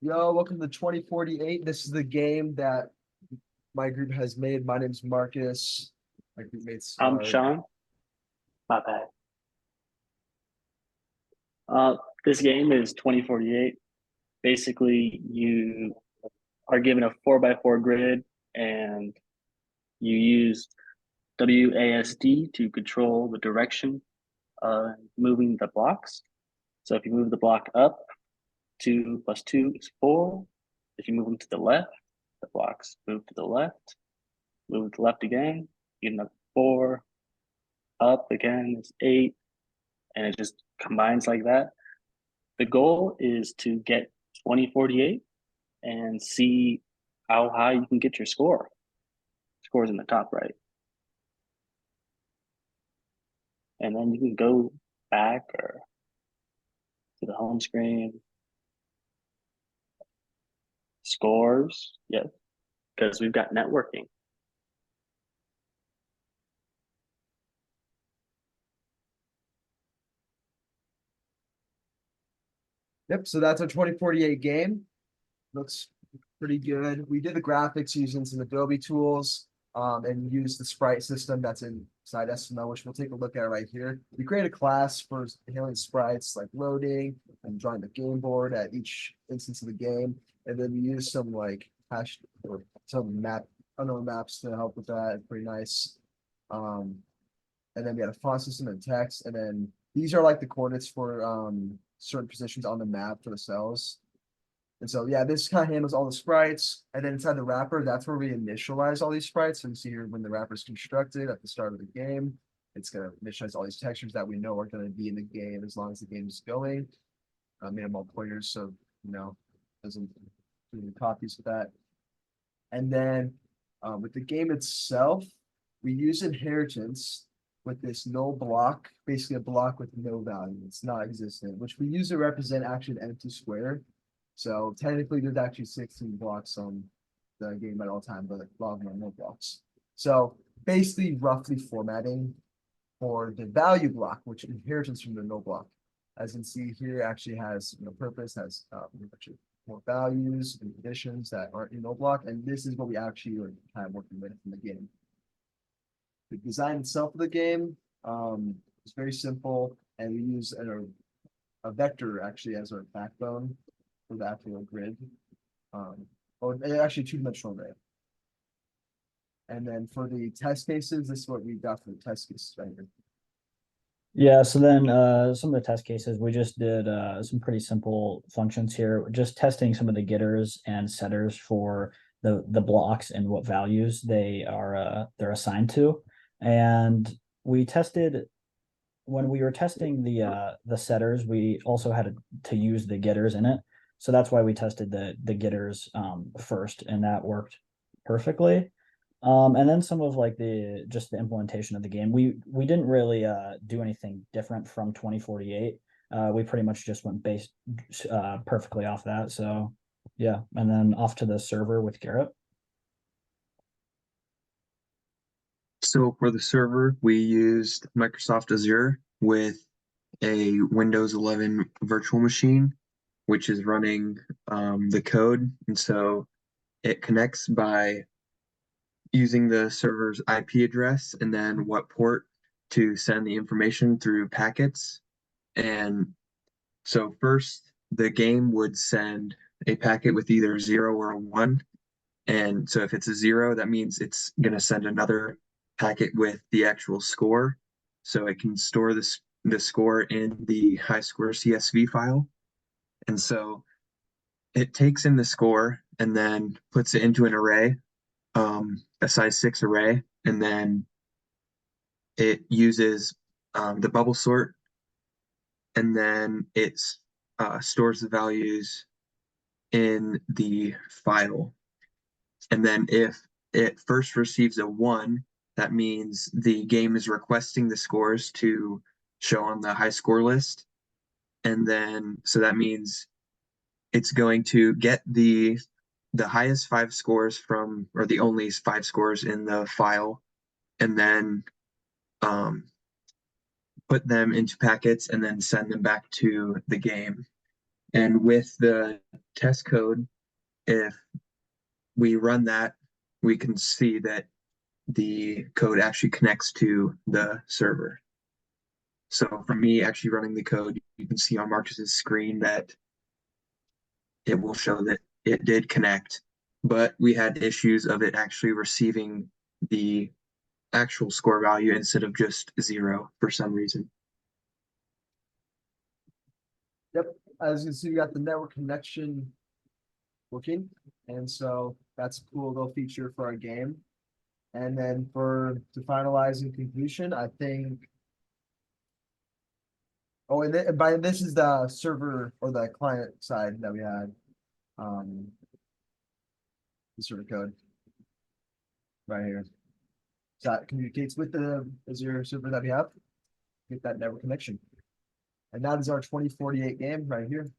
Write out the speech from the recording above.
Yo, welcome to 2048. This is the game that my group has made. My name's Marcus. My group mates I'm are. Sean. My bad. Uh, this game is 2048. Basically, you are given a 4x4 grid and you use WASD to control the direction of moving the blocks. So if you move the block up, 2 plus 2 is 4. If you move them to the left, the blocks move to the left. Move to the left again, you get another 4. Up again is 8. And it just combines like that. The goal is to get 2048 and see how high you can get your score. Score's in the top right. And then you can go back or to the home screen. Scores, yes, because we've got networking. Yep, so that's our 2048 game. Looks pretty good. We did the graphics using some Adobe tools and used the sprite system that's inside SML, which we'll take a look at right here. We create a class for handling sprites like loading and drawing the game board at each instance of the game. And then we use some like hash or some unknown maps to help with that. Pretty nice. Um, and then we had a font system and text, and then these are like the coordinates for certain positions on the map for the cells. And so yeah, this kind of handles all the sprites, and then inside the wrapper, that's where we initialize all these sprites. So you see here when the wrapper is constructed at the start of the game, it's gonna initialize all these textures that we know are gonna be in the game as long as the game is going. I made them all pointers, so doesn't do any copies of that. And then with the game itself, we use inheritance with this null block, basically a block with no value. It's not existent, which we use to represent actually an empty square. So technically there's actually 16 blocks on the game at all time, but a lot of them are no blocks. So basically roughly formatting for the value block, which inheritance from the no block. As you can see here, actually has purpose, has more values and conditions that aren't in no block, and this is what we actually are kind of working with in the game. The design itself of the game is very simple, and we use a vector actually as our backbone for the actual grid, or actually two-dimensional array. And then for the test cases, this is what we got for the test cases right here. Yeah, so then some of the test cases, we just did some pretty simple functions here, just testing some of the getters and setters for the blocks and what values they're assigned to. And we tested when we were testing the setters, we also had to use the getters in it. So that's why we tested the getters first, and that worked perfectly. And then some of like just the implementation of the game. We didn't really do anything different from 2048. We pretty much just went based perfectly off that. So yeah, and then off to the server with Garrett. So for the server, we used Microsoft Azure with a Windows 11 virtual machine, which is running the code. And so it connects by using the server's IP address and then what port to send the information through packets. And so first, the game would send a packet with either 0 or a 1. And so if it's a 0, that means it's going to send another packet with the actual score. So it can store the score in the high score CSV file. And so it takes in the score and then puts it into an array, a size 6 array, and then it uses the bubble sort, and then it stores the values in the file. And then if it first receives a 1, that means the game is requesting the scores to show on the high score list. And then, so that means it's going to get the highest 5 scores from, or the only 5 scores in the file, and then put them into packets and then send them back to the game. And with the test code, if we run that, we can see that the code actually connects to the server. So for me actually running the code, you can see on Marcus's screen that it will show that it did connect, but we had issues of it actually receiving the actual score value instead of just 0 for some reason. Yep, as you can see, we got the network connection working, and so that's a cool little feature for our game. And then to finalize in conclusion, I think. Oh, and then by this is the server or the client side that we had. The server code. Right here. So that communicates with the Azure server that we have. Get that network connection. And that is our 2048 game right here.